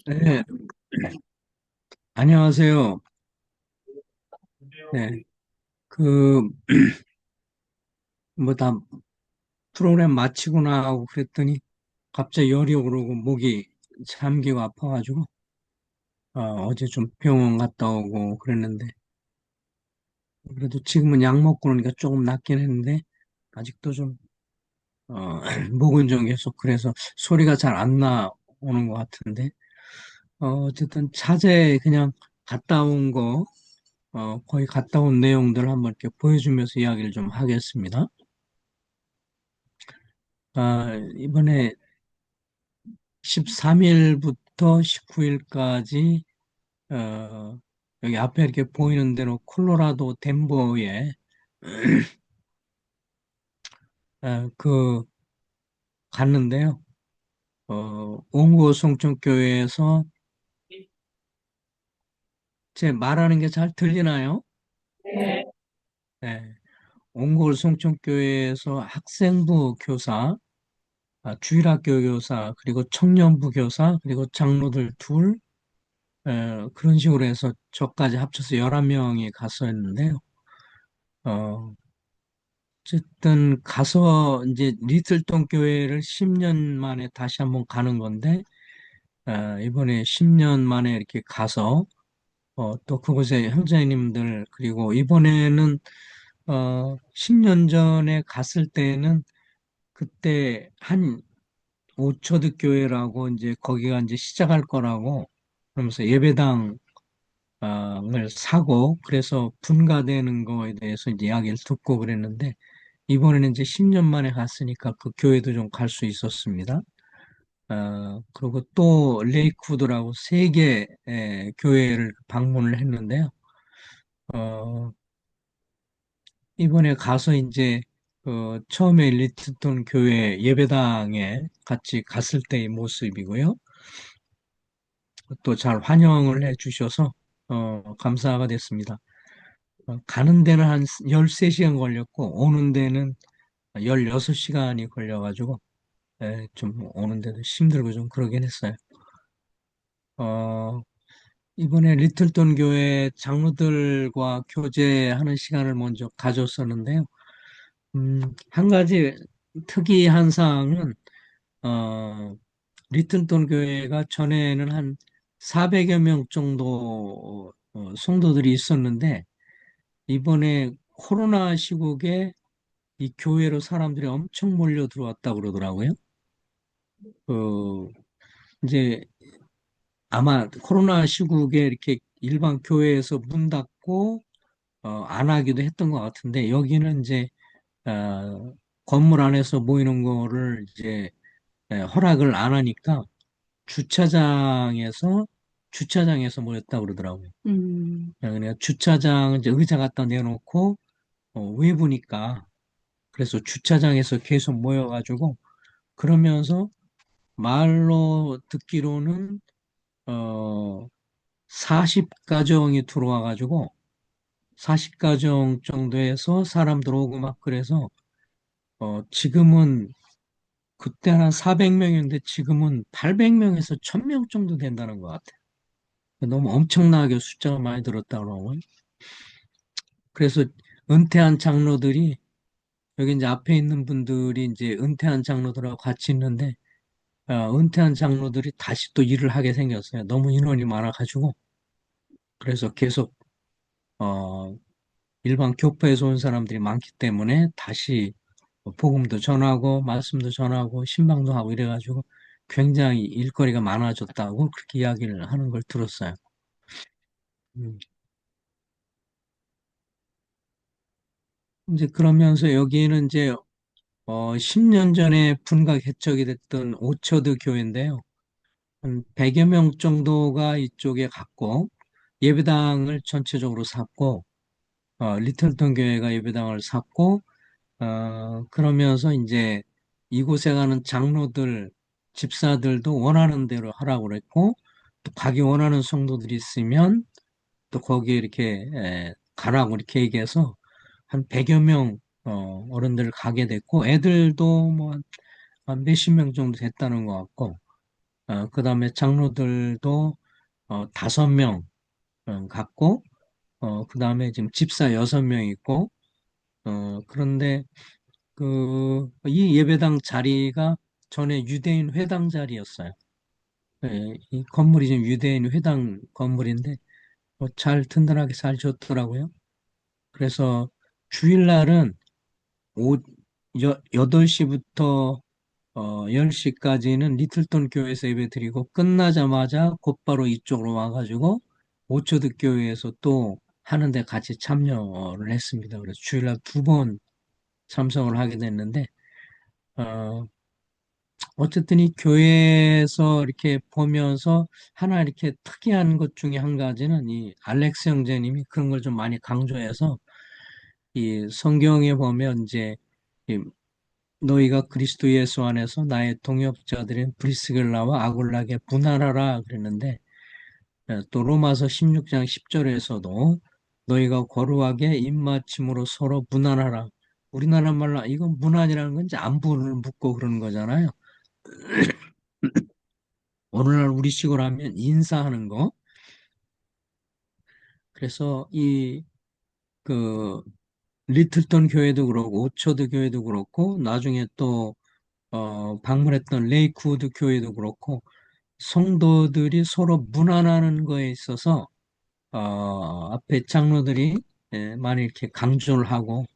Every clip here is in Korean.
네, 안녕하세요. 네, 그, 다 프로그램 마치고 나하고 그랬더니 갑자기 열이 오르고 목이 잠기고 아파가지고, 어제 좀 병원 갔다 오고 그랬는데, 그래도 지금은 약 먹고 그러니까 조금 낫긴 했는데, 아직도 좀, 목은 좀 계속 그래서 소리가 잘 안 나오는 것 같은데, 어쨌든 자재 그냥 갔다 온 거, 거의 갔다 온 내용들 한번 이렇게 보여주면서 이야기를 좀 하겠습니다. 이번에 13일부터 19일까지 여기 앞에 이렇게 보이는 대로 콜로라도 덴버에 그 갔는데요. 옹고 성천교회에서 제 말하는 게 잘 들리나요? 네. 옹고 성천교회에서 학생부 교사, 주일학교 교사, 그리고 청년부 교사, 그리고 장로들 둘, 그런 식으로 해서 저까지 합쳐서 11명이 갔었는데요. 어, 어쨌든 가서 이제 리틀ton 교회를 10년 만에 다시 한번 가는 건데, 이번에 10년 만에 이렇게 가서 또 그곳에 형제님들 그리고 이번에는 10년 전에 갔을 때는 그때 한 오초드 교회라고 이제 거기가 이제 시작할 거라고 그러면서 예배당을 사고 그래서 분가되는 거에 대해서 이제 이야기를 듣고 그랬는데 이번에는 이제 10년 만에 갔으니까 그 교회도 좀 갈 수 있었습니다. 그리고 또 레이크우드라고 세 개 교회를 방문을 했는데요. 어, 이번에 가서 이제 처음에 리트ton 교회 예배당에 같이 갔을 때의 모습이고요. 또 잘 환영을 해 주셔서 감사가 됐습니다. 가는 데는 한 13시간 걸렸고 오는 데는 16시간이 걸려가지고 좀 오는데도 힘들고 좀 그러긴 했어요. 어, 이번에 리틀ton 교회 장로들과 교제하는 시간을 먼저 가졌었는데요. 한 가지 특이한 사항은, 리틀ton 교회가 전에는 한 400여 명 정도 성도들이 있었는데, 이번에 코로나 시국에 이 교회로 사람들이 엄청 몰려 들어왔다고 그러더라고요. 그, 이제 아마 코로나 시국에 이렇게 일반 교회에서 문 닫고 안 하기도 했던 것 같은데 여기는 이제 건물 안에서 모이는 거를 이제 허락을 안 하니까 주차장에서 모였다 그러더라고요. 그러니까 주차장 이제 의자 갖다 내놓고 외부니까 그래서 주차장에서 계속 모여가지고 그러면서 말로 듣기로는 어 40가정이 들어와가지고 40가정 정도에서 사람들 오고 막 그래서 지금은 그때 한 400명이었는데 지금은 800명에서 1000명 정도 된다는 것 같아요. 너무 엄청나게 숫자가 많이 들었다 그러고 그래서 은퇴한 장로들이 여기 이제 앞에 있는 분들이 이제 은퇴한 장로들하고 같이 있는데 은퇴한 장로들이 다시 또 일을 하게 생겼어요. 너무 인원이 많아가지고 그래서 계속 어, 일반 교파에서 온 사람들이 많기 때문에 다시 복음도 전하고 말씀도 전하고 신방도 하고 이래가지고 굉장히 일거리가 많아졌다고 그렇게 이야기를 하는 걸 들었어요. 음. 이제 그러면서 여기는 이제 10년 전에 분가 개척이 됐던 오처드 교회인데요. 한 100여 명 정도가 이쪽에 갔고 예배당을 전체적으로 샀고 리틀ton 교회가 예배당을 샀고 그러면서 이제 이곳에 가는 장로들, 집사들도 원하는 대로 하라고 그랬고, 또 가기 원하는 성도들이 있으면 또 거기에 이렇게 가라고 이렇게 얘기해서 한 100여 명 어른들 가게 됐고, 애들도 뭐 한 몇십 명 정도 됐다는 것 같고, 그다음에 장로들도 5명 갖고, 그다음에 지금 집사 6명 있고, 그런데 이 예배당 자리가 전에 유대인 회당 자리였어요. 이 건물이 지금 유대인 회당 건물인데, 잘 든든하게 잘 지었더라고요. 그래서 주일날은 8시부터 10시까지는 리틀톤 교회에서 예배 드리고 끝나자마자 곧바로 이쪽으로 와가지고 오초드 교회에서 또 하는데 같이 참여를 했습니다. 그래서 주일날 2번 참석을 하게 됐는데, 어, 어쨌든 이 교회에서 이렇게 보면서 하나 이렇게 특이한 것 중에 한 가지는 이 알렉스 형제님이 그런 걸 좀 많이 강조해서 이 성경에 보면 이제 이 너희가 그리스도 예수 안에서 나의 동역자들인 브리스길라와 아굴라게 분할하라 그랬는데, 또 로마서 16장 10절에서도 너희가 거룩하게 입맞춤으로 서로 분할하라. 우리나라 말로 이건 분할이라는 건 이제 안부를 묻고 그러는 거잖아요. 오늘날 우리식으로 하면 인사하는 거. 그래서 그 리틀턴 교회도 그렇고 오처드 교회도 그렇고 나중에 또 방문했던 레이크우드 교회도 그렇고 성도들이 서로 문안하는 거에 있어서 앞에 장로들이 많이 이렇게 강조를 하고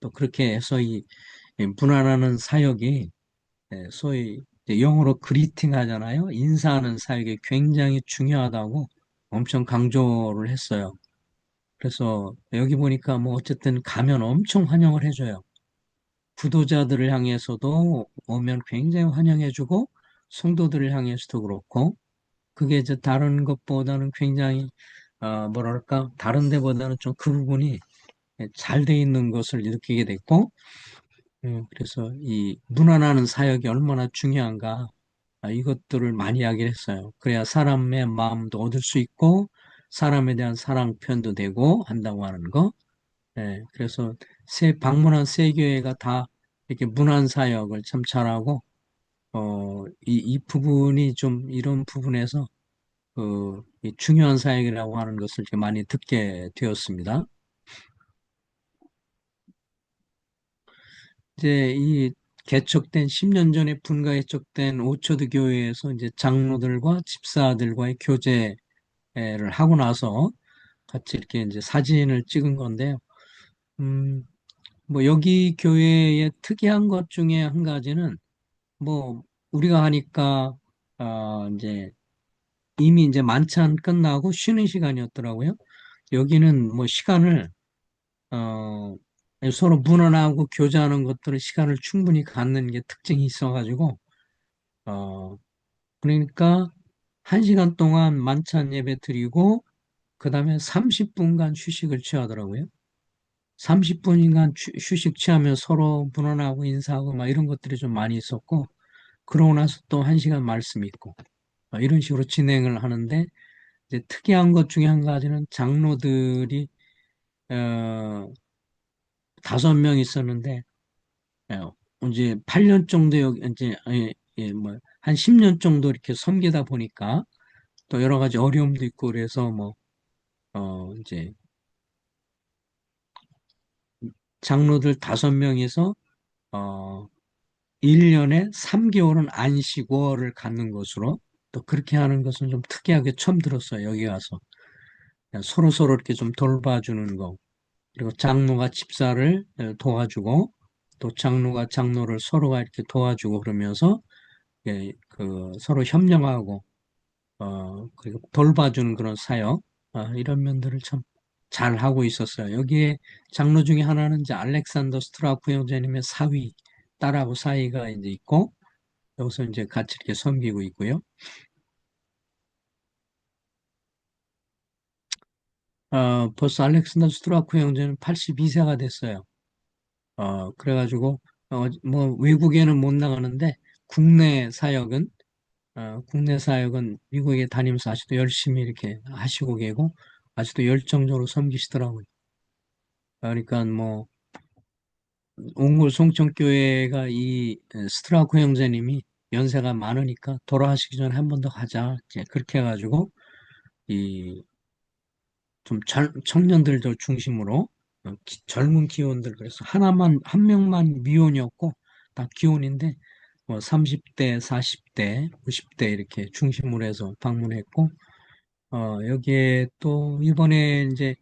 또 그렇게 해서 이 문안하는 사역이 소위 이제 영어로 그리팅 하잖아요. 인사하는 사역이 굉장히 중요하다고 엄청 강조를 했어요. 그래서 여기 보니까 뭐 어쨌든 가면 엄청 환영을 해줘요. 구도자들을 향해서도 오면 굉장히 환영해주고 성도들을 향해서도 그렇고 그게 이제 다른 것보다는 굉장히 뭐랄까 다른 데보다는 좀 그 부분이 잘 돼 있는 것을 느끼게 됐고 그래서 이 문안하는 사역이 얼마나 중요한가 이것들을 많이 이야기를 했어요. 그래야 사람의 마음도 얻을 수 있고 사람에 대한 사랑 표현도 되고 한다고 하는 거. 그래서 방문한 세 교회가 다 이렇게 문안 사역을 참 잘하고 이 부분이 좀 이런 부분에서 이 중요한 사역이라고 하는 것을 이렇게 많이 듣게 되었습니다. 이제 이 개척된 10년 전에 분가 개척된 오초드 교회에서 이제 장로들과 집사들과의 교제를 하고 나서 같이 이렇게 이제 사진을 찍은 건데요. 음, 뭐 여기 교회의 특이한 것 중에 한 가지는 뭐 우리가 하니까 이제 이미 이제 만찬 끝나고 쉬는 시간이었더라고요. 여기는 뭐 시간을 어, 서로 문안하고 교제하는 것들은 시간을 충분히 갖는 게 특징이 있어가지고 어, 그러니까 1시간 동안 만찬 예배 드리고 그 다음에 30분간 휴식을 취하더라고요. 30분간 휴식 취하면 서로 문안하고 인사하고 막 이런 것들이 좀 많이 있었고 그러고 나서 또 1시간 말씀 있고 이런 식으로 진행을 하는데 이제 특이한 것 중에 한 가지는 장로들이 어, 5명 있었는데 이제 8년 정도 여기 이제 뭐한 10년 정도 이렇게 섬기다 보니까 또 여러 가지 어려움도 있고 그래서 뭐 이제 장로들 5명이서 어 1년에 3개월은 안식월을 갖는 것으로 또 그렇게 하는 것은 좀 특이하게 처음 들었어요. 여기 와서 그냥 서로 이렇게 좀 돌봐주는 거 그리고 장로가 집사를 도와주고 또 장로가 장로를 서로가 이렇게 도와주고 그러면서 서로 협력하고 그리고 돌봐주는 그런 사역 이런 면들을 참 잘하고 있었어요. 여기에 장로 중에 하나는 이제 알렉산더 스트라프 형제님의 사위 딸하고 사이가 이제 있고 여기서 이제 같이 이렇게 섬기고 있고요. 벌써 알렉산더 스트라프 형제는 82세가 됐어요. 그래가지고 뭐 외국에는 못 나가는데 국내 사역은 국내 사역은 미국에 다니면서 아직도 열심히 이렇게 하시고 계고 아직도 열정적으로 섬기시더라고요. 그러니까 뭐 옹골 송천교회가 이 스트라코 형제님이 연세가 많으니까 돌아가시기 전에 한 번 더 가자. 이제 그렇게 해가지고 이 좀 청년들도 중심으로 젊은 기혼들 그래서 한 명만 미혼이었고 다 기혼인데 뭐 30대, 40대, 50대 이렇게 중심으로 해서 방문했고 여기에 또 이번에 이제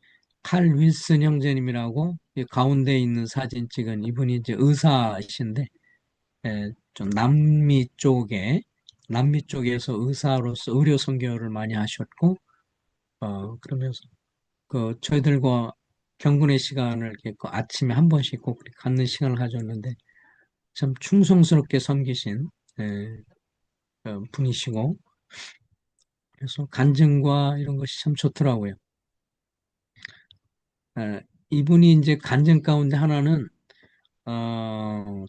칼 윌슨 형제님이라고 이 가운데 있는 사진 찍은 이분이 이제 의사이신데 좀 남미 쪽에서 의사로서 의료 선교를 많이 하셨고 그러면서 그 저희들과 경건의 시간을 이렇게 그 아침에 한 번씩 꼭 그렇게 갖는 시간을 가졌는데 참 충성스럽게 섬기신 예, 분이시고 그래서 간증과 이런 것이 참 좋더라고요. 이분이 이제 간증 가운데 하나는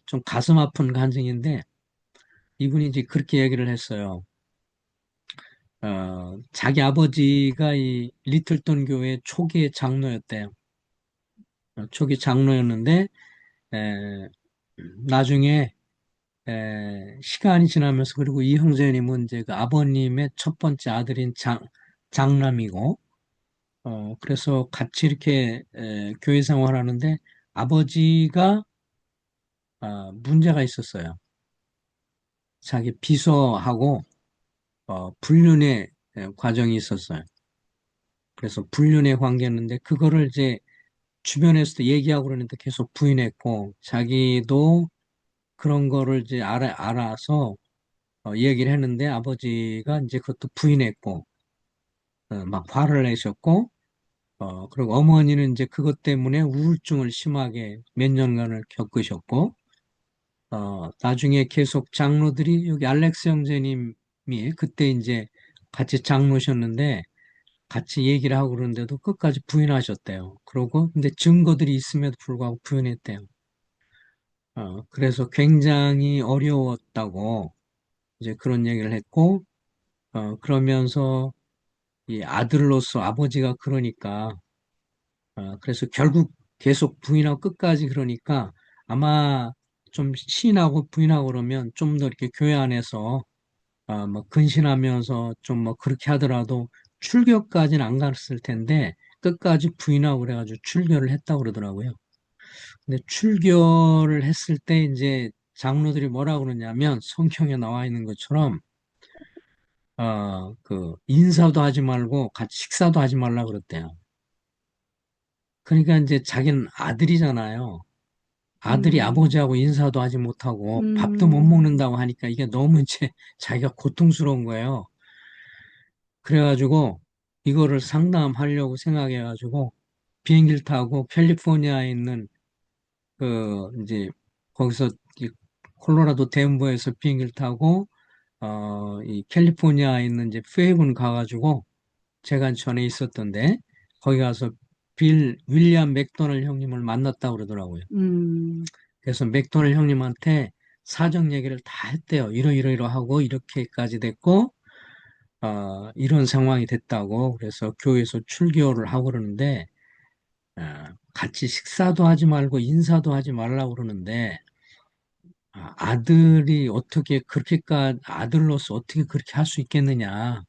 좀 가슴 아픈 간증인데 이분이 이제 그렇게 얘기를 했어요. 자기 아버지가 이 리틀ton 교회 초기의 장로였대요. 초기 장로였는데 에, 나중에 시간이 지나면서 그리고 이 형제님은 이제 그 아버님의 첫 번째 아들인 장남이고 그래서 같이 이렇게 교회 생활하는데 아버지가 문제가 있었어요. 자기 비서하고 불륜의 과정이 있었어요. 그래서 불륜의 관계였는데 그거를 이제 주변에서도 얘기하고 그러는데 계속 부인했고 자기도 그런 거를 이제 알아서 얘기를 했는데 아버지가 이제 그것도 부인했고 막 화를 내셨고 그리고 어머니는 이제 그것 때문에 우울증을 심하게 몇 년간을 겪으셨고 나중에 계속 장로들이 여기 알렉스 형제님이 그때 이제 같이 장로셨는데 같이 얘기를 하고 그러는데도 끝까지 부인하셨대요. 그러고 근데 증거들이 있음에도 불구하고 부인했대요. 그래서 굉장히 어려웠다고 이제 그런 얘기를 했고 그러면서 이 아들로서 아버지가 그러니까 그래서 결국 계속 부인하고 끝까지 그러니까 아마 좀 시인하고 부인하고 그러면 좀 더 이렇게 교회 안에서 뭐 근신하면서 좀 뭐 그렇게 하더라도 출교까지는 안 갔을 텐데 끝까지 부인하고 그래가지고 출교를 했다고 그러더라고요. 근데 출교를 했을 때 이제 장로들이 뭐라 그러냐면 성경에 나와 있는 것처럼 그 인사도 하지 말고 같이 식사도 하지 말라 그랬대요. 그러니까 이제 자기는 아들이잖아요. 아들이 음, 아버지하고 인사도 하지 못하고 밥도 못 음, 먹는다고 하니까 이게 너무 이제 자기가 고통스러운 거예요. 그래가지고 이거를 상담하려고 생각해가지고 비행기를 타고 캘리포니아에 있는 그 이제 거기서 이 콜로라도 덴버에서 비행기를 타고 이 캘리포니아에 있는 이제 페이븐 가가지고 제가 전에 있었던데 거기 가서 빌 윌리엄 맥도널 형님을 만났다고 그러더라고요. 음, 그래서 맥도널 형님한테 사정 얘기를 다 했대요. 이러이러하고 이렇게까지 됐고 이런 상황이 됐다고 그래서 교회에서 출교를 하고 그러는데 어, 같이 식사도 하지 말고 인사도 하지 말라고 그러는데 아들이 어떻게 그렇게까지 아들로서 어떻게 그렇게 할 수 있겠느냐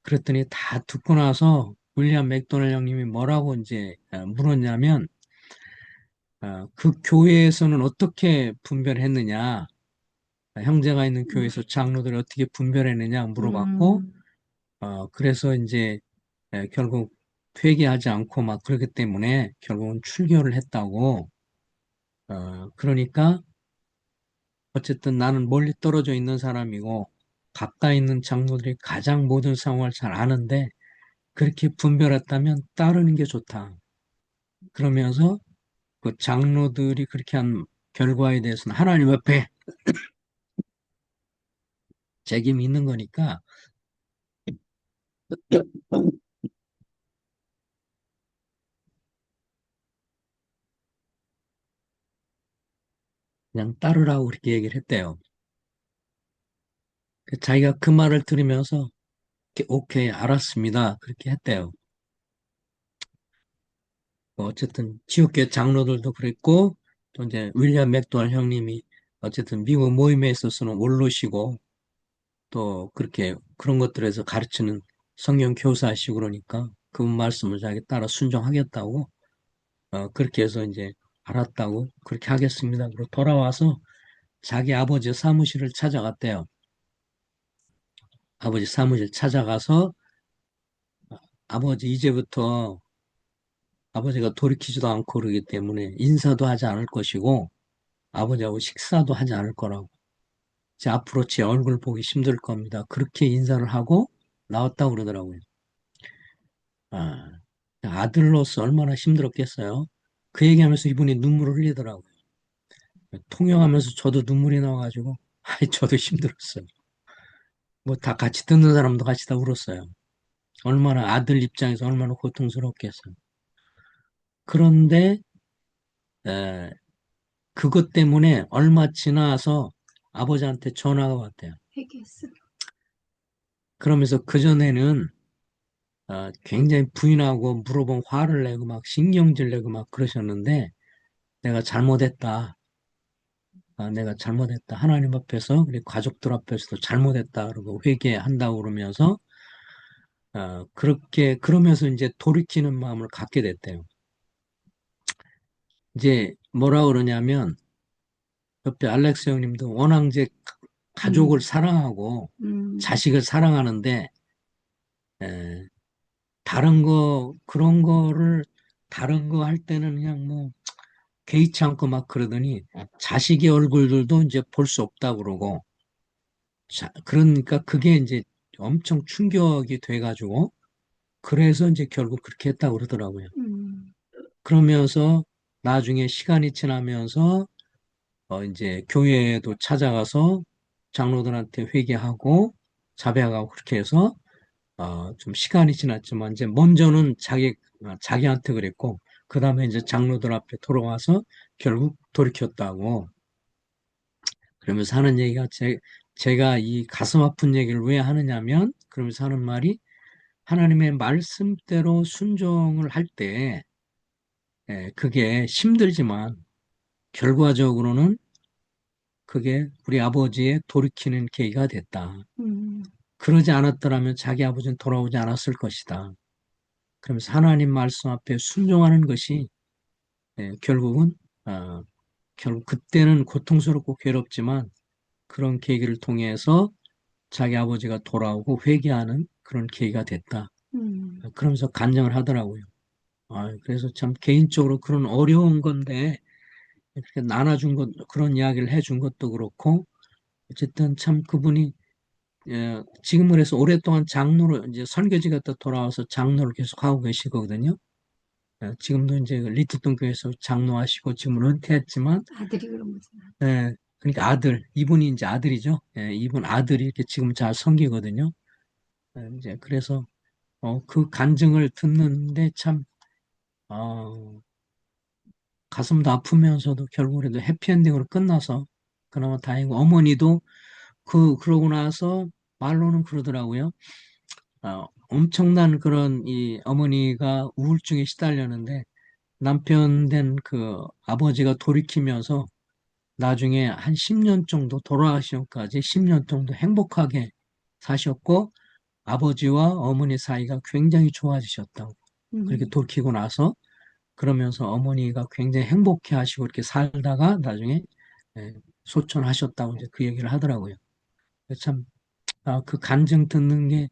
그랬더니 다 듣고 나서 윌리엄 맥도널 형님이 뭐라고 이제 물었냐면 그 교회에서는 어떻게 분별했느냐 형제가 있는 교회에서 장로들이 어떻게 분별했느냐 물어봤고 음, 그래서 이제 결국 회개하지 않고 막 그렇기 때문에 결국은 출교를 했다고 그러니까 어쨌든 나는 멀리 떨어져 있는 사람이고 가까이 있는 장로들이 가장 모든 상황을 잘 아는데 그렇게 분별했다면 따르는 게 좋다. 그러면서 그 장로들이 그렇게 한 결과에 대해서는 하나님 앞에 책임이 있는 거니까 그냥 따르라고 그렇게 얘기를 했대요. 자기가 그 말을 들으면서 오케이, 알았습니다. 그렇게 했대요. 뭐 어쨌든 지옥교 장로들도 그랬고 또 이제 윌리엄 맥도날 형님이 어쨌든 미국 모임에 있어서는 원로시고 또 그렇게 그런 것들에서 가르치는 성경 교사시고 그러니까 그분 말씀을 자기 따라 순종하겠다고 그렇게 해서 이제 알았다고 그렇게 하겠습니다. 그리고 돌아와서 자기 아버지 사무실을 찾아갔대요. 아버지 사무실 찾아가서 아버지 이제부터 아버지가 돌이키지도 않고 그러기 때문에 인사도 하지 않을 것이고 아버지하고 식사도 하지 않을 거라고. 제 앞으로 제 얼굴 보기 힘들 겁니다. 그렇게 인사를 하고 나왔다고 그러더라고요. 아, 아들로서 얼마나 힘들었겠어요. 그 얘기하면서 이분이 눈물을 흘리더라고요. 통역하면서 저도 눈물이 나와가지고, 아이, 저도 힘들었어요. 뭐 다 같이 듣는 사람도 같이 다 울었어요. 얼마나 아들 입장에서 얼마나 고통스럽겠어요. 그런데 에, 그것 때문에 얼마 지나서 아버지한테 전화가 왔대요. 회개했어. 그러면서 그전에는 굉장히 부인하고 물어보면 화를 내고 막 신경질 내고 막 그러셨는데 내가 잘못했다. 내가 잘못했다. 하나님 앞에서 그리고 가족들 앞에서도 잘못했다. 그러고 회개한다고 그러면서 그렇게 그러면서 이제 돌이키는 마음을 갖게 됐대요. 이제 뭐라 그러냐면 옆에 알렉스 형님도 워낙 이제 가족을 음, 사랑하고 음, 자식을 사랑하는데 에, 다른 거 그런 거를 다른 거 할 때는 그냥 뭐 개의치 않고 막 그러더니 자식의 얼굴들도 이제 볼 수 없다 그러고 그러니까 그게 이제 엄청 충격이 돼가지고 그래서 이제 결국 그렇게 했다고 그러더라고요. 음, 그러면서 나중에 시간이 지나면서 이제 교회에도 찾아가서 장로들한테 회개하고 자백하고 그렇게 해서 좀 시간이 지났지만 이제 먼저는 자기한테 그랬고 그 다음에 이제 장로들 앞에 돌아와서 결국 돌이켰다고 그러면서 하는 얘기가 제가 이 가슴 아픈 얘기를 왜 하느냐면 그러면서 하는 말이 하나님의 말씀대로 순종을 할 때 그게 힘들지만 결과적으로는 그게 우리 아버지의 돌이키는 계기가 됐다. 음, 그러지 않았더라면 자기 아버지는 돌아오지 않았을 것이다. 그러면서 하나님 말씀 앞에 순종하는 것이 결국은 결국 그때는 고통스럽고 괴롭지만 그런 계기를 통해서 자기 아버지가 돌아오고 회개하는 그런 계기가 됐다. 음, 그러면서 간증을 하더라고요. 그래서 참 개인적으로 그런 어려운 건데 이렇게 나눠준 것 그런 이야기를 해준 것도 그렇고 어쨌든 참 그분이 지금을 해서 오랫동안 장로로 이제 선교지가 또 돌아와서 장로를 계속 하고 계시거든요. 지금도 이제 리틀ton 교회에서 장로하시고 지금은 은퇴했지만 아들이 그런 거잖아. 그러니까 이분이 이제 아들이죠. 이분 아들이 이렇게 지금 잘 섬기거든요. 이제 그래서 그 간증을 듣는데 참 어, 가슴도 아프면서도 결국 그래도 해피엔딩으로 끝나서 그나마 다행이고 어머니도 그러고 나서 말로는 그러더라고요. 엄청난 그런 이 어머니가 우울증에 시달렸는데 남편 된 그 아버지가 돌이키면서 나중에 한 10년 정도 돌아가시기까지 10년 정도 행복하게 사셨고 아버지와 어머니 사이가 굉장히 좋아지셨다고. 그렇게 음, 돌이키고 나서 그러면서 어머니가 굉장히 행복해 하시고 이렇게 살다가 나중에 예, 소천하셨다고 이제 그 얘기를 하더라고요. 참, 그 간증 듣는 게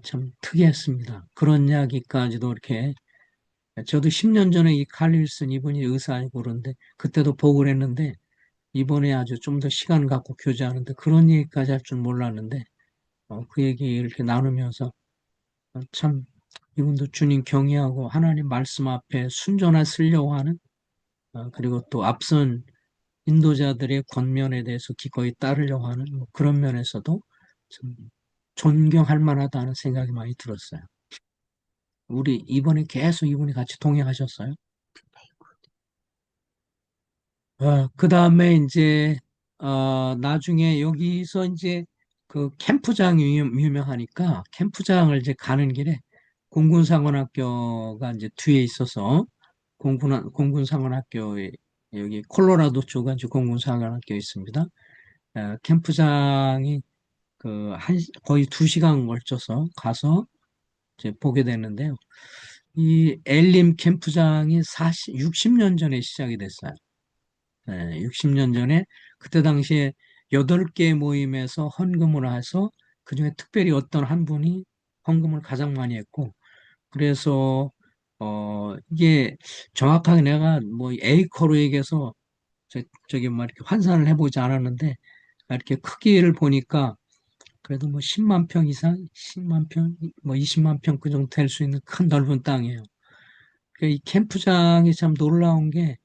참 특이했습니다. 그런 이야기까지도 이렇게 저도 10년 전에 이 칼 윌슨 이분이 의사이고 그런데 그때도 보고 그랬는데 이번에 아주 좀 더 시간 갖고 교제하는데 그런 얘기까지 할 줄 몰랐는데 그 얘기 이렇게 나누면서 참 이분도 주님 경외하고 하나님 말씀 앞에 순전하시려고 하는 그리고 또 앞선 인도자들의 권면에 대해서 기꺼이 따르려고 하는 뭐 그런 면에서도 참 존경할 만하다는 생각이 많이 들었어요. 우리 이번에 계속 이분이 같이 동행하셨어요. 그 다음에 이제, 나중에 여기서 이제 그 캠프장이 유명하니까 캠프장을 이제 가는 길에 공군상원학교가 이제 뒤에 있어서 공군상원학교에 여기 콜로라도 쪽에 이제 공군상원학교 있습니다. 캠프장이 거의 2시간 걸쳐서 가서 이제 보게 되는데요. 이 엘림 캠프장이 60년 전에 시작이 됐어요. 네, 60년 전에 그때 당시에 8개 모임에서 헌금을 해서 그중에 특별히 어떤 한 분이 헌금을 가장 많이 했고 그래서 이게 정확하게 내가 뭐 에이커로 얘기해서 저기 뭐 이렇게 환산을 해보지 않았는데 이렇게 크기를 보니까 그래도 뭐 10만 평 이상, 10만 평, 뭐 20만 평 그 정도 될 수 있는 큰 넓은 땅이에요. 그러니까 이 캠프장이 참 놀라운 게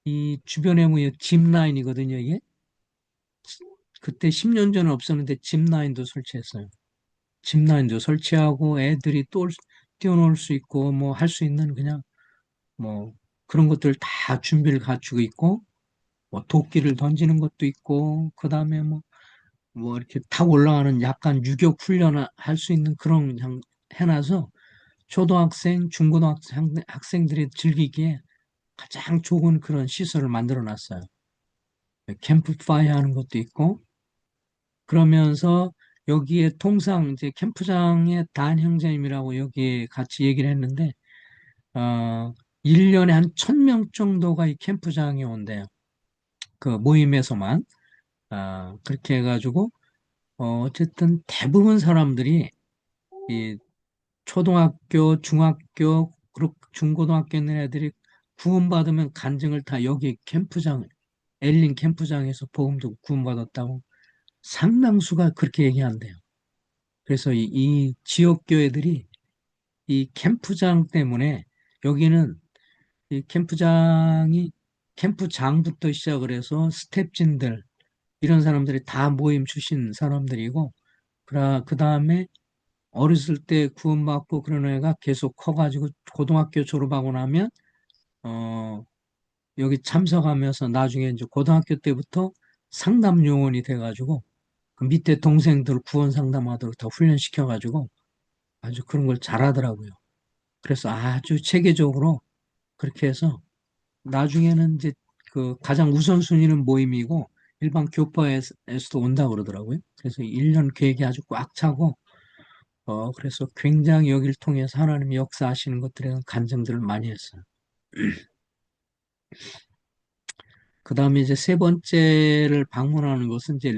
이 주변에 뭐 짚라인이거든요, 이게. 그때 10년 전에 없었는데 짚라인도 설치했어요. 짚라인도 설치하고 애들이 뛰어놀 수 있고 뭐 할 수 있는 그냥 뭐 그런 것들 다 준비를 갖추고 있고 뭐 도끼를 던지는 것도 있고 그다음에 뭐 이렇게 타고 올라가는 약간 유격 훈련을 할 수 있는 그런 그냥 해놔서 초등학생, 중고등학생 학생들이 즐기기에 가장 좋은 그런 시설을 만들어 놨어요. 캠프파이어 하는 것도 있고 그러면서 여기에 통상 이제 캠프장의 단 형제님이라고 여기에 같이 얘기를 했는데 어 1년에 한 1,000명 정도가 이 캠프장에 온대요. 그 모임에서만 그렇게 해가지고 어쨌든 대부분 사람들이 이 초등학교, 중학교, 그리고 중고등학교 있는 애들이 구원받으면 간증을 다 여기 캠프장, 엘린 캠프장에서 복음 듣고 구원받았다고 상당수가 그렇게 얘기한대요. 그래서 이 지역 교회들이 이 캠프장 때문에 여기는 이 캠프장부터 시작을 해서 스텝진들 이런 사람들이 다 모임 출신 사람들이고 그 다음에 어렸을 때 구원받고 그런 애가 계속 커가지고 고등학교 졸업하고 나면 어 여기 참석하면서 나중에 이제 고등학교 때부터 상담 요원이 돼가지고 그 밑에 동생들 구원 상담하도록 더 훈련시켜가지고 아주 그런 걸 잘하더라고요. 그래서 아주 체계적으로 그렇게 해서 나중에는 이제 그 가장 우선순위는 모임이고 일반 교파에서도 온다고 그러더라고요. 그래서 1년 계획이 아주 꽉 차고 그래서 굉장히 여기를 통해서 하나님이 역사하시는 것들에 대한 간증들을 많이 했어요. 그 다음에 이제 세 번째를 방문하는 것은 이제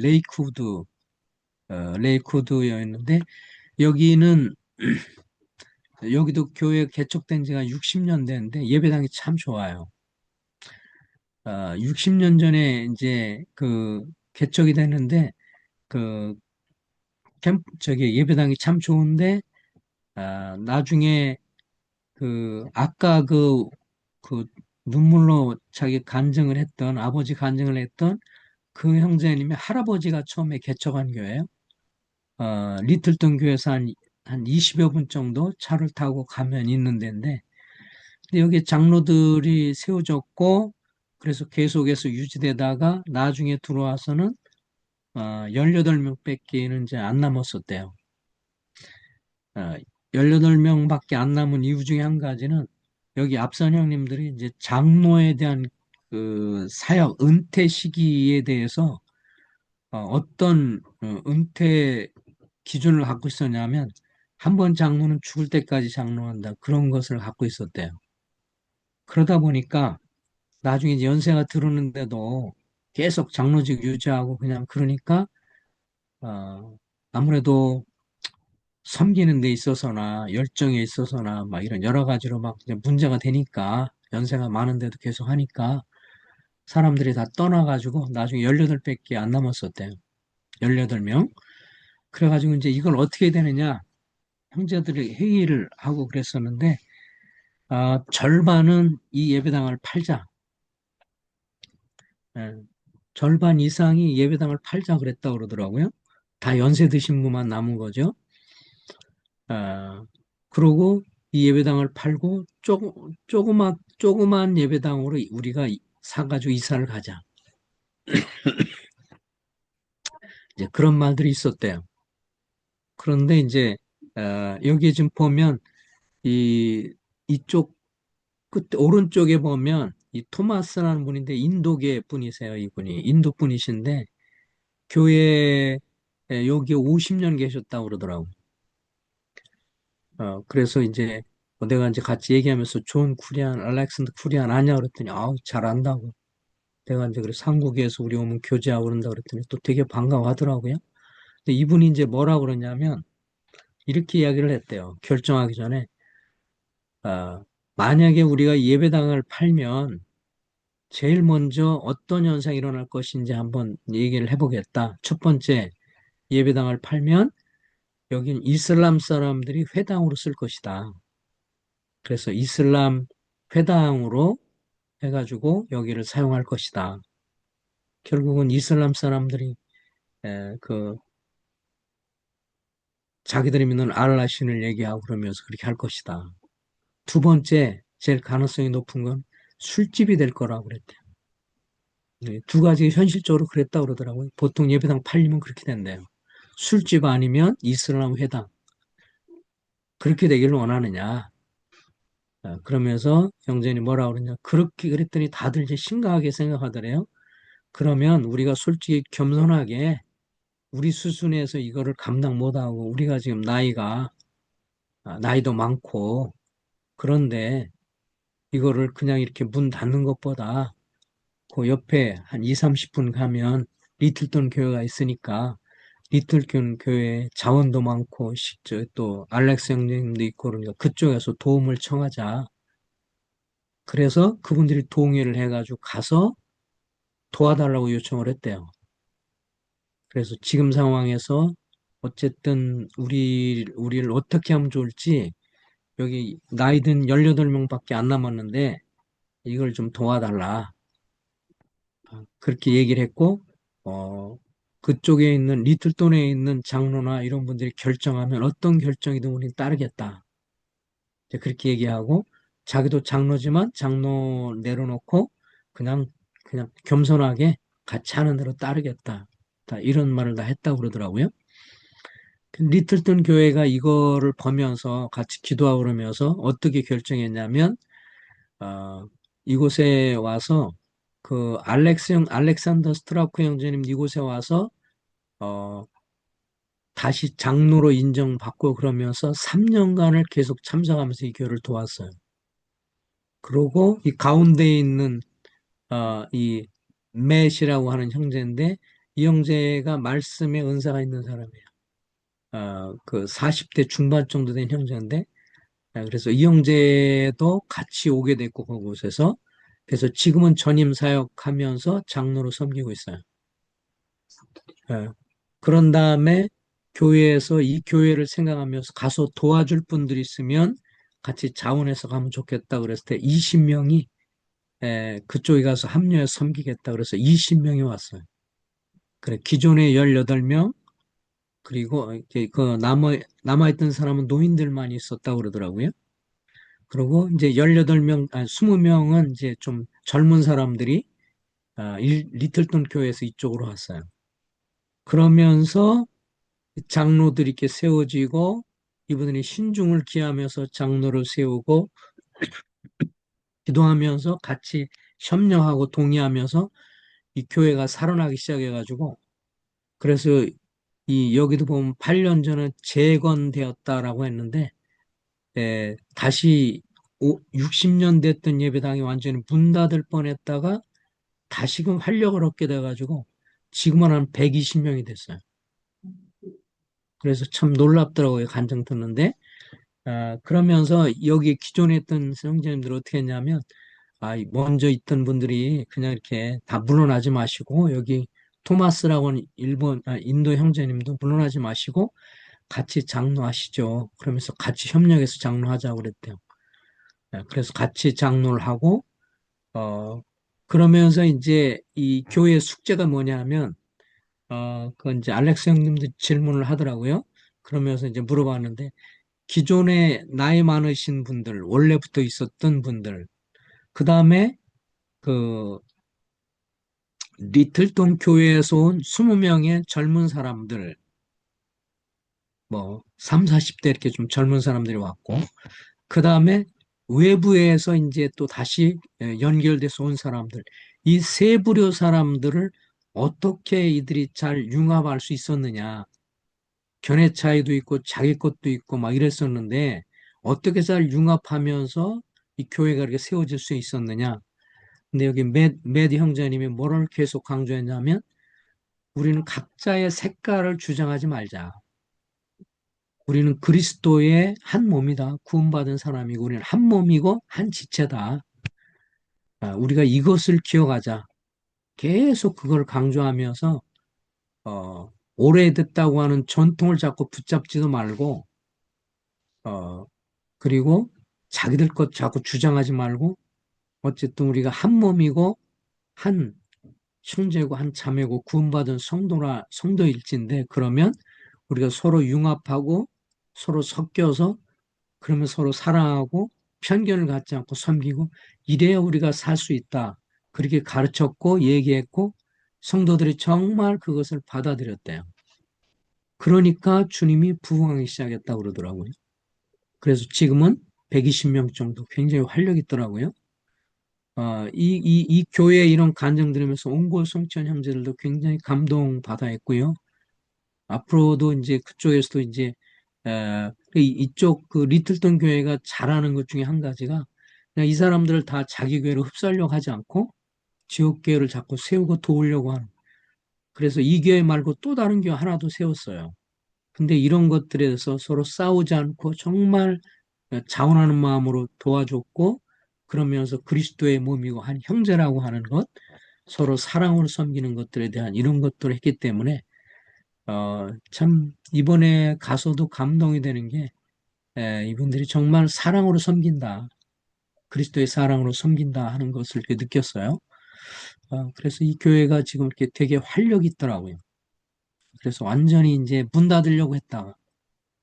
레이크우드였는데, 여기는, 여기도 교회 개척된 지가 60년 됐는데, 예배당이 참 좋아요. 60년 전에 이제 개척이 됐는데, 그, 저기 예배당이 참 좋은데, 나중에 아까 그 눈물로 자기 간증을 했던, 아버지 간증을 했던 그 형제님이 할아버지가 처음에 개척한 교회예요. 리틀ton 교회에서 한 20여 분 정도 차를 타고 가면 있는 데인데, 근데 여기 장로들이 세워졌고, 그래서 계속해서 유지되다가 나중에 들어와서는 18명밖에는 이제 안 남았었대요. 어, 18명밖에 안 남은 이유 중에 한 가지는 여기 앞선 형님들이 이제 장로에 대한 그 사역 은퇴 시기에 대해서 어떤 은퇴 기준을 갖고 있었냐면 한 번 장로는 죽을 때까지 장로한다 그런 것을 갖고 있었대요. 그러다 보니까 나중에 이제 연세가 들었는데도 계속 장로직 유지하고 그냥 그러니까 아무래도 섬기는 데 있어서나 열정에 있어서나 막 이런 여러 가지로 막 이제 문제가 되니까 연세가 많은데도 계속 하니까 사람들이 다 떠나가지고 나중에 18밖에 안 남았었대요. 18명. 그래가지고 이제 이걸 어떻게 되느냐 형제들이 회의를 하고 그랬었는데 절반은 이 예배당을 팔자. 예, 절반 이상이 예배당을 팔자 그랬다 그러더라고요. 다 연세 드신 분만 남은 거죠. 아, 그러고 이 예배당을 팔고 조그만 예배당으로 우리가 사가지고 이사를 가자. 이제 그런 말들이 있었대요. 그런데 이제 여기 지금 보면 이 이쪽 끝 오른쪽에 보면 이 토마스라는 분인데 인도계 분이세요. 이분이 인도 분이신데 교회 예, 여기 50년 계셨다고 그러더라고. 그래서 이제 내가 이제 같이 얘기하면서 존 쿠리안, 알렉산더 쿠리안 아냐 그랬더니 아우 잘 안다고. 내가 이제 그래 한국에서 우리 오면 교제하고 그런다 그랬더니 또 되게 반가워하더라고요. 근데 이분이 이제 뭐라 그러냐면 이렇게 이야기를 했대요. 결정하기 전에 아, 만약에 우리가 예배당을 팔면 제일 먼저 어떤 현상이 일어날 것인지 한번 얘기를 해보겠다. 첫 번째, 예배당을 팔면 여긴 이슬람 사람들이 회당으로 쓸 것이다. 그래서 이슬람 회당으로 해가지고 여기를 사용할 것이다. 결국은 이슬람 사람들이 그 자기들이 믿는 알라 신을 얘기하고 그러면서 그렇게 할 것이다. 두 번째, 제일 가능성이 높은 건 술집이 될 거라고 그랬대요. 네, 두 가지 현실적으로 그랬다고 그러더라고요. 보통 예배당 팔리면 그렇게 된대요. 술집 아니면 이슬람 회당. 그렇게 되기를 원하느냐. 그러면서 영전이 뭐라 그러냐. 그렇게 그랬더니 다들 이제 심각하게 생각하더래요. 그러면 우리가 솔직히 겸손하게 우리 수준에서 이거를 감당 못하고 우리가 지금 나이도 많고 그런데 이거를 그냥 이렇게 문 닫는 것보다 그 옆에 한 2, 30분 가면 리틀ton 교회가 있으니까 리틀ton 교회 자원도 많고 또 알렉스 형님도 있고 그러니까 그쪽에서 도움을 청하자. 그래서 그분들이 동의를 해가지고 가서 도와달라고 요청을 했대요. 그래서 지금 상황에서 어쨌든 우리를 어떻게 하면 좋을지 여기 나이든 18명밖에 안 남았는데 이걸 좀 도와달라. 그렇게 얘기를 했고, 그쪽에 있는 리틀톤에 있는 장로나 이런 분들이 결정하면 어떤 결정이든 우리는 따르겠다. 이제 그렇게 얘기하고 자기도 장로지만 장로 내려놓고 그냥 겸손하게 같이 하는 대로 따르겠다. 다 이런 말을 다 했다고 그러더라고요. 리틀ton 교회가 이거를 보면서 같이 기도하고 그러면서 어떻게 결정했냐면 이곳에 와서 그 알렉산더 스트라우크 형제님 이곳에 와서 어, 다시 장로로 인정받고 그러면서 3년간을 계속 참석하면서 이 교회를 도왔어요. 그리고 이 가운데에 있는 이 맷이라고 하는 형제인데 이 형제가 말씀에 은사가 있는 사람이에요. 그 40대 중반 정도 된 형제인데 그래서 이 형제도 같이 오게 됐고 그곳에서 그래서 지금은 전임 사역하면서 장로로 섬기고 있어요. 예. 그런 다음에 교회에서 이 교회를 생각하면서 가서 도와줄 분들이 있으면 같이 자원해서 가면 좋겠다 그랬을 때 20명이 그쪽에 가서 합류해서 섬기겠다 그래서 20명이 왔어요. 그래 기존에 18명 그리고 이렇게 그 남아있던 사람은 노인들만 있었다고 그러더라고요. 그리고 이제 18명, 20명은 이제 좀 젊은 사람들이 리틀ton 교회에서 이쪽으로 왔어요. 그러면서 장로들이 이렇게 세워지고 이분들이 신중을 기하면서 장로를 세우고 기도하면서 같이 협력하고 동의하면서 이 교회가 살아나기 시작해가지고 그래서 이 여기도 보면 8년 전에 재건되었다라고 했는데 다시 60년 됐던 예배당이 완전히 문 닫을 뻔했다가 다시금 활력을 얻게 돼가지고 지금은 한 120명이 됐어요. 그래서 참 놀랍더라고요. 간증 듣는데 그러면서 여기 기존에 있던 성도님들 어떻게 했냐면 먼저 있던 분들이 그냥 이렇게 다 물러나지 마시고 여기 토마스라고 하는 인도 형제님도 물러나지 마시고 같이 장로하시죠. 그러면서 같이 협력해서 장로하자고 그랬대요. 그래서 같이 장로를 하고 그러면서 이제 이 교회 숙제가 뭐냐면 그건 이제 알렉스 형님도 질문을 하더라고요. 그러면서 이제 물어봤는데 기존에 나이 많으신 분들, 원래부터 있었던 분들, 그 다음에 그 리틀ton 교회에서 온 20명의 젊은 사람들, 뭐 3, 40대 이렇게 좀 젊은 사람들이 왔고, 그 다음에 외부에서 이제 또 다시 연결돼서 온 사람들, 이 세 부류 사람들을 어떻게 이들이 잘 융합할 수 있었느냐. 견해 차이도 있고 자기 것도 있고 막 이랬었는데 어떻게 잘 융합하면서 이 교회가 이렇게 세워질 수 있었느냐. 근데 여기 매디 형제님이 뭐를 계속 강조했냐면 우리는 각자의 색깔을 주장하지 말자. 우리는 그리스도의 한 몸이다. 구원받은 사람이고 우리는 한 몸이고 한 지체다. 우리가 이것을 기억하자. 계속 그걸 강조하면서 오래됐다고 하는 전통을 자꾸 붙잡지도 말고 어, 그리고 자기들 것 자꾸 주장하지 말고 어쨌든 우리가 한 몸이고 한 형제고 한 자매고 구원받은 성도일진데 그러면 우리가 서로 융합하고 서로 섞여서 그러면 서로 사랑하고 편견을 갖지 않고 섬기고 이래야 우리가 살 수 있다. 그렇게 가르쳤고 얘기했고 성도들이 정말 그것을 받아들였대요. 그러니까 주님이 부흥하기 시작했다고 그러더라고요. 그래서 지금은 120명 정도 굉장히 활력 있더라고요. 이 교회의 이런 간증 들으면서 온골 성천 형제들도 굉장히 감동받아 했고요. 앞으로도 이제 그쪽에서도 이제 이쪽 그 리틀턴 교회가 잘하는 것 중에 한 가지가 그냥 이 사람들을 다 자기 교회로 흡수하려고 하지 않고 지역 교회를 자꾸 세우고 도우려고 하는. 그래서 이 교회 말고 또 다른 교회 하나도 세웠어요. 근데 이런 것들에 대해서 서로 싸우지 않고 정말 자원하는 마음으로 도와줬고 그러면서 그리스도의 몸이고 한 형제라고 하는 것, 서로 사랑으로 섬기는 것들에 대한 이런 것들을 했기 때문에 참 이번에 가서도 감동이 되는 게 이분들이 정말 사랑으로 섬긴다. 그리스도의 사랑으로 섬긴다 하는 것을 이렇게 느꼈어요. 그래서 이 교회가 지금 이렇게 되게 활력이 있더라고요. 그래서 완전히 이제 문 닫으려고 했다가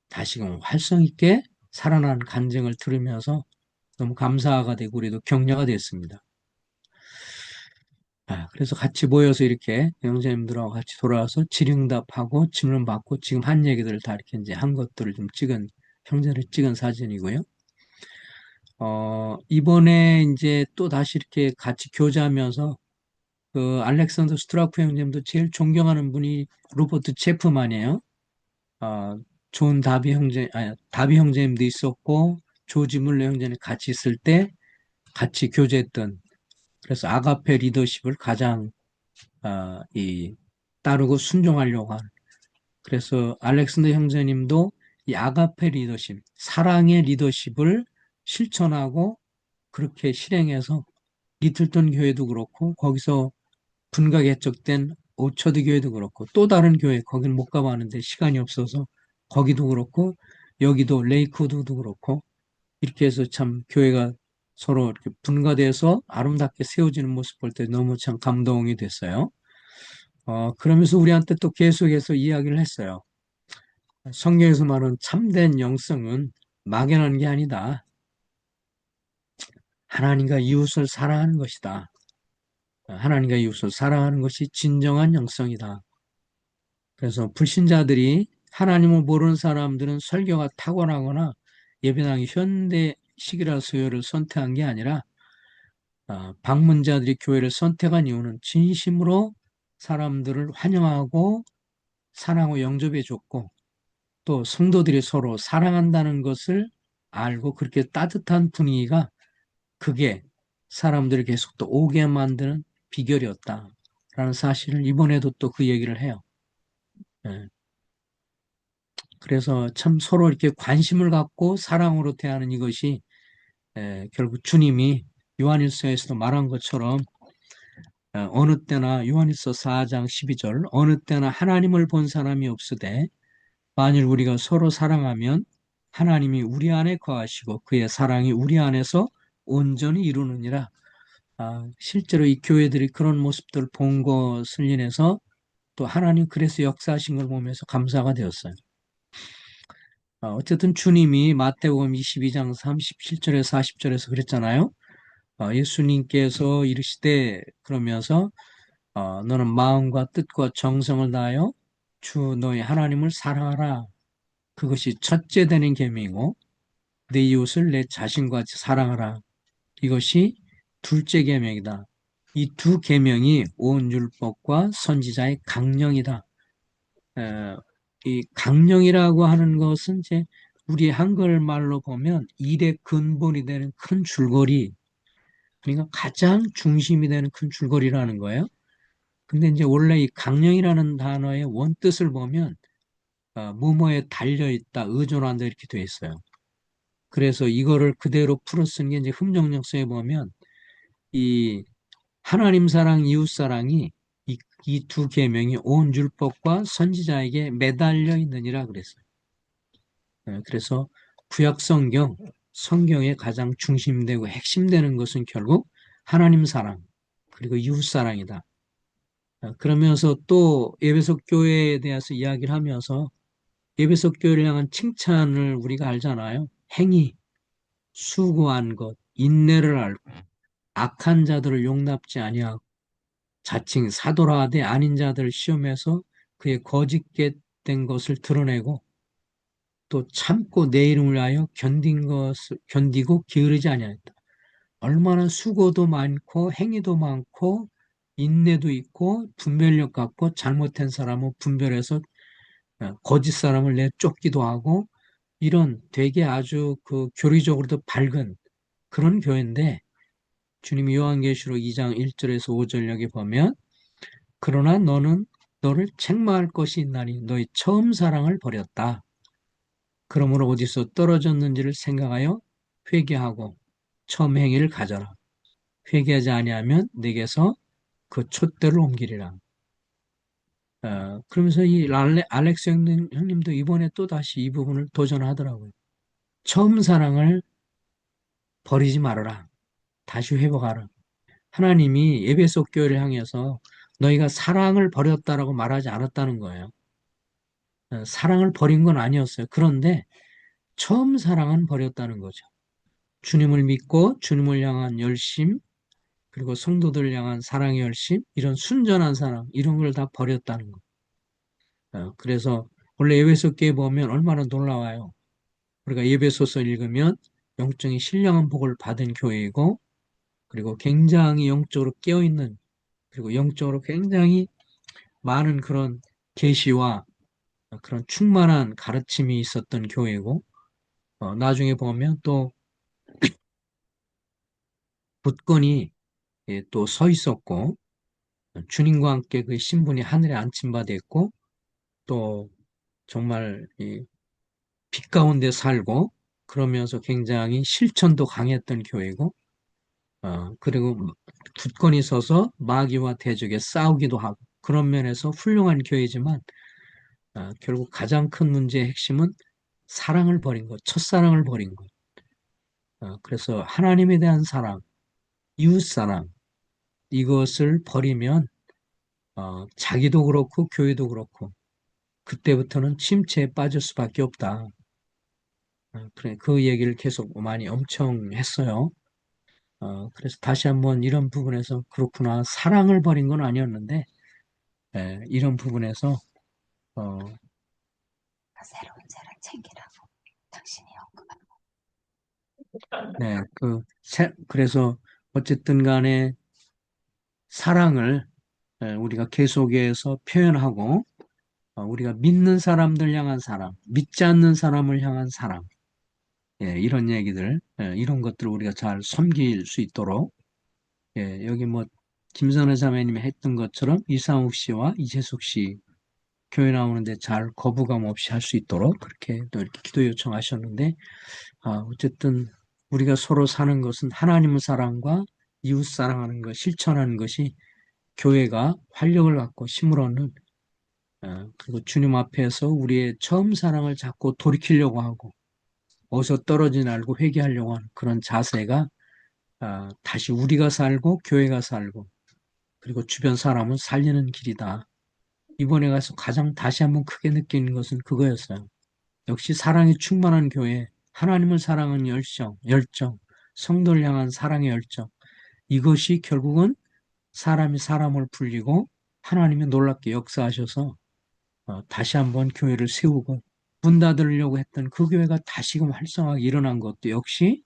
다시금 활성 있게 살아난 간증을 들으면서 너무 감사가 되고 우리도 격려가 됐습니다. 그래서 같이 모여서 이렇게 영재님들하고 같이 돌아와서 질의응답하고 질문 받고 지금 한 얘기들을 다 이렇게 이제 한 것들을 좀 찍은 형제를 찍은 사진이고요. 이번에 이제 또 다시 이렇게 같이 교제하면서 그 알렉산더 스트라프 형제님도 제일 존경하는 분이 로버트 체프만이에요. 존 다비 형제, 다비 형제님도 있었고 조지 물러 형제님 같이 있을 때 같이 교제했던 그래서 아가페 리더십을 가장 따르고 순종하려고 하는. 그래서 알렉산더 형제님도 이 아가페 리더십, 사랑의 리더십을 실천하고 그렇게 실행해서 리틀턴 교회도 그렇고 거기서 분가 개척된 오처드 교회도 그렇고 또 다른 교회 거긴 못 가봤는데 시간이 없어서 거기도 그렇고 여기도 레이크우드도 그렇고 이렇게 해서 참 교회가 서로 이렇게 분가돼서 아름답게 세워지는 모습 볼 때 너무 참 감동이 됐어요. 그러면서 우리한테 또 계속해서 이야기를 했어요. 성경에서 말하는 참된 영성은 막연한 게 아니다. 하나님과 이웃을 사랑하는 것이다. 하나님과 이웃을 사랑하는 것이 진정한 영성이다. 그래서 불신자들이 하나님을 모르는 사람들은 설교가 탁월하거나 예배당이 현대식이라 수요를 선택한 게 아니라 방문자들이 교회를 선택한 이유는 진심으로 사람들을 환영하고 사랑하고 영접해 줬고 또 성도들이 서로 사랑한다는 것을 알고 그렇게 따뜻한 분위기가 그게 사람들을 계속 또 오게 만드는 비결이었다라는 사실을 이번에도 또 그 얘기를 해요. 예. 그래서 참 서로 이렇게 관심을 갖고 사랑으로 대하는 이것이 결국 주님이 요한일서에서도 말한 것처럼 어느 때나 요한일서 4장 12절 어느 때나 하나님을 본 사람이 없으되 만일 우리가 서로 사랑하면 하나님이 우리 안에 거하시고 그의 사랑이 우리 안에서 온전히 이루느니라. 실제로 이 교회들이 그런 모습들을 본 것을 인해서 또 하나님 그래서 역사하신 걸 보면서 감사가 되었어요. 어쨌든 주님이 마태복음 22장 37절에서 40절에서 그랬잖아요. 예수님께서 이르시되 그러면서 너는 마음과 뜻과 정성을 다하여 주 너희 하나님을 사랑하라. 그것이 첫째 되는 계명이고 내 이웃을 내 자신과 같이 사랑하라. 이것이 둘째 계명이다. 이 두 계명이 온 율법과 선지자의 강령이다. 이 강령이라고 하는 것은 이제 우리 한글말로 보면 일의 근본이 되는 큰 줄거리, 그러니까 가장 중심이 되는 큰 줄거리라는 거예요. 근데 이제 원래 이 강령이라는 단어의 원뜻을 보면 뭐뭐에 달려있다, 의존한다 이렇게 돼 있어요. 그래서 이거를 그대로 풀어 쓴 게 이제 흠정역서에 보면 이 하나님 사랑, 이웃 사랑이 이 두 계명이 온 율법과 선지자에게 매달려 있느니라 그랬어요. 그래서 구약 성경의 가장 중심되고 핵심되는 것은 결국 하나님 사랑 그리고 이웃 사랑이다. 그러면서 또 에베소 교회에 대해서 이야기를 하면서 에베소 교회를 향한 칭찬을 우리가 알잖아요. 행위, 수고한 것, 인내를 알고 악한 자들을 용납지 아니하고 자칭 사도라 하되 아닌 자들을 시험해서 그의 거짓된 것을 드러내고 또 참고 내 이름을 위하여 견디고 게으르지 아니하였다. 얼마나 수고도 많고 행위도 많고 인내도 있고 분별력 갖고 잘못된 사람은 분별해서 거짓 사람을 내쫓기도 하고 이런 되게 아주 그 교리적으로도 밝은 그런 교회인데 주님이 요한계시록 2장 1절에서 5절 여기 보면 그러나 너는 너를 책망할 것이 있나니 너의 처음 사랑을 버렸다. 그러므로 어디서 떨어졌는지를 생각하여 회개하고 처음 행위를 가져라. 회개하지 아니하면 내게서 그 촛대를 옮기리라. 그러면서 이 알렉스 형님도 이번에 또 다시 이 부분을 도전하더라고요. 처음 사랑을 버리지 말아라. 다시 회복하라. 하나님이 에베소 교회를 향해서 너희가 사랑을 버렸다라고 말하지 않았다는 거예요. 사랑을 버린 건 아니었어요. 그런데 처음 사랑은 버렸다는 거죠. 주님을 믿고 주님을 향한 열심, 그리고 성도들을 향한 사랑의 열심, 이런 순전한 사랑, 이런 걸 다 버렸다는 거. 그래서 원래 에베소 교회 보면 얼마나 놀라워요. 우리가 에베소서 읽으면 영적인 신령한 복을 받은 교회이고, 그리고 굉장히 영적으로 깨어있는, 그리고 영적으로 굉장히 많은 그런 계시와 그런 충만한 가르침이 있었던 교회고, 나중에 보면 또 굳건히 또 서 있었고, 주님과 함께 그 신분이 하늘에 안침받아 있고, 또 정말 이 빛 가운데 살고, 그러면서 굉장히 실천도 강했던 교회고, 그리고 굳건히 서서 마귀와 대적에 싸우기도 하고, 그런 면에서 훌륭한 교회지만, 결국 가장 큰 문제의 핵심은 사랑을 버린 것, 첫사랑을 버린 것. 그래서 하나님에 대한 사랑, 이웃 사랑, 이것을 버리면, 자기도 그렇고, 교회도 그렇고, 그때부터는 침체에 빠질 수밖에 없다. 그래, 그 얘기를 계속 많이 엄청 했어요. 그래서 다시 한번 이런 부분에서 그렇구나. 사랑을 버린 건 아니었는데, 이런 부분에서, 어, 새로운 자를 챙기라고 당신이 언급하는 네, 그래서 어쨌든 간에 사랑을 우리가 계속해서 표현하고, 우리가 믿는 사람들 향한 사랑, 믿지 않는 사람을 향한 사랑, 이런 얘기들, 이런 것들을 우리가 잘 섬길 수 있도록, 여기 뭐, 김선혜 자매님이 했던 것처럼 이상욱 씨와 이재숙 씨 교회 나오는데 잘 거부감 없이 할 수 있도록 그렇게 또 이렇게 기도 요청하셨는데, 어쨌든 우리가 서로 사는 것은 하나님의 사랑과 이웃 사랑하는 것, 실천하는 것이 교회가 활력을 갖고 힘을 얻는, 그리고 주님 앞에서 우리의 처음 사랑을 자꾸 돌이키려고 하고, 어디서 떨어지지 말고 회개하려고 하는 그런 자세가 다시 우리가 살고 교회가 살고 그리고 주변 사람을 살리는 길이다. 이번에 가서 가장 다시 한번 크게 느끼는 것은 그거였어요. 역시 사랑이 충만한 교회, 하나님을 사랑하는 열정, 성도를 향한 사랑의 열정. 이것이 결국은 사람이 사람을 불리고 하나님이 놀랍게 역사하셔서 다시 한번 교회를 세우고 문 닫으려고 했던 그 교회가 다시금 활성화하게 일어난 것도 역시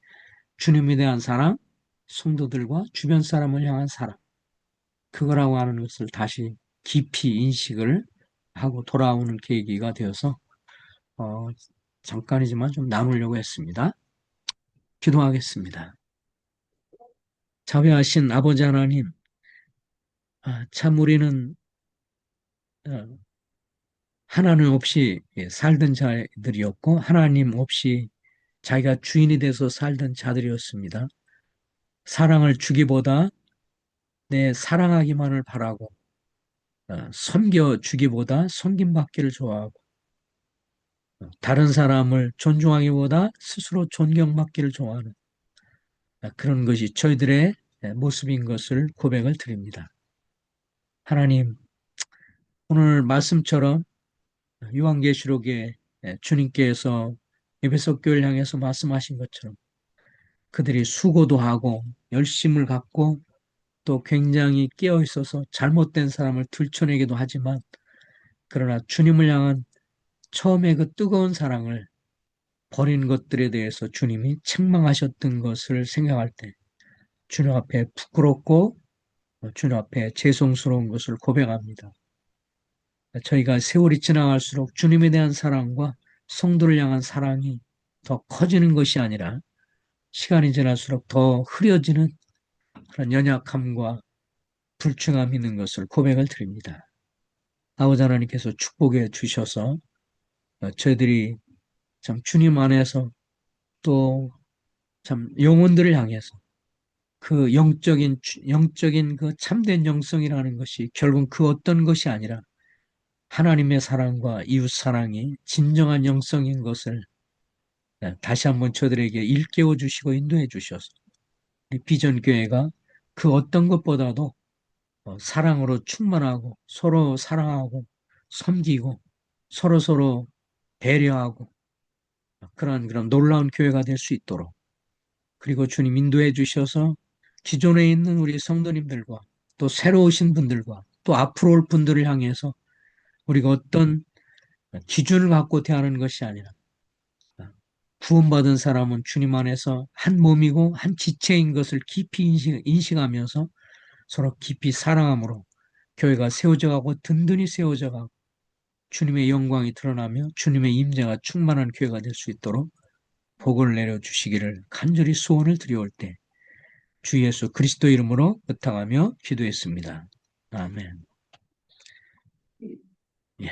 주님에 대한 사랑, 성도들과 주변 사람을 향한 사랑, 그거라고 하는 것을 다시 깊이 인식을 하고 돌아오는 계기가 되어서 어, 잠깐이지만 좀 나누려고 했습니다. 기도하겠습니다. 자비하신 아버지 하나님, 참 우리는 어, 하나님 없이 살던 자들이었고 하나님 없이 자기가 주인이 돼서 살던 자들이었습니다. 사랑을 주기보다 내 사랑하기만을 바라고 섬겨주기보다 섬김받기를 좋아하고 다른 사람을 존중하기보다 스스로 존경받기를 좋아하는 그런 것이 저희들의 모습인 것을 고백을 드립니다. 하나님, 오늘 말씀처럼 요한계시록에 주님께서 에베소 교회를 향해서 말씀하신 것처럼 그들이 수고도 하고 열심을 갖고 또 굉장히 깨어 있어서 잘못된 사람을 들춰내기도 하지만 그러나 주님을 향한 처음에 그 뜨거운 사랑을 버린 것들에 대해서 주님이 책망하셨던 것을 생각할 때 주님 앞에 부끄럽고 주님 앞에 죄송스러운 것을 고백합니다. 저희가 세월이 지나갈수록 주님에 대한 사랑과 성도를 향한 사랑이 더 커지는 것이 아니라 시간이 지날수록 더 흐려지는 그런 연약함과 불충함이 있는 것을 고백을 드립니다. 아버지 하나님께서 축복해 주셔서 저희들이 참 주님 안에서 또 참 영혼들을 향해서 그 영적인 그 참된 영성이라는 것이 결국 그 어떤 것이 아니라 하나님의 사랑과 이웃 사랑이 진정한 영성인 것을 다시 한번 저들에게 일깨워 주시고 인도해 주셔서 우리 비전 교회가 그 어떤 것보다도 사랑으로 충만하고 서로 사랑하고 섬기고 서로 배려하고 그런 놀라운 교회가 될 수 있도록 그리고 주님 인도해 주셔서 기존에 있는 우리 성도님들과 또 새로 오신 분들과 또 앞으로 올 분들을 향해서 우리가 어떤 기준을 갖고 대하는 것이 아니라 구원받은 사람은 주님 안에서 한 몸이고 한 지체인 것을 깊이 인식하면서 서로 깊이 사랑함으로 교회가 세워져 가고 든든히 세워져 가고 주님의 영광이 드러나며 주님의 임재가 충만한 교회가 될 수 있도록 복을 내려주시기를 간절히 소원을 드려올 때 주 예수 그리스도 이름으로 부탁하며 기도했습니다. 아멘. 예.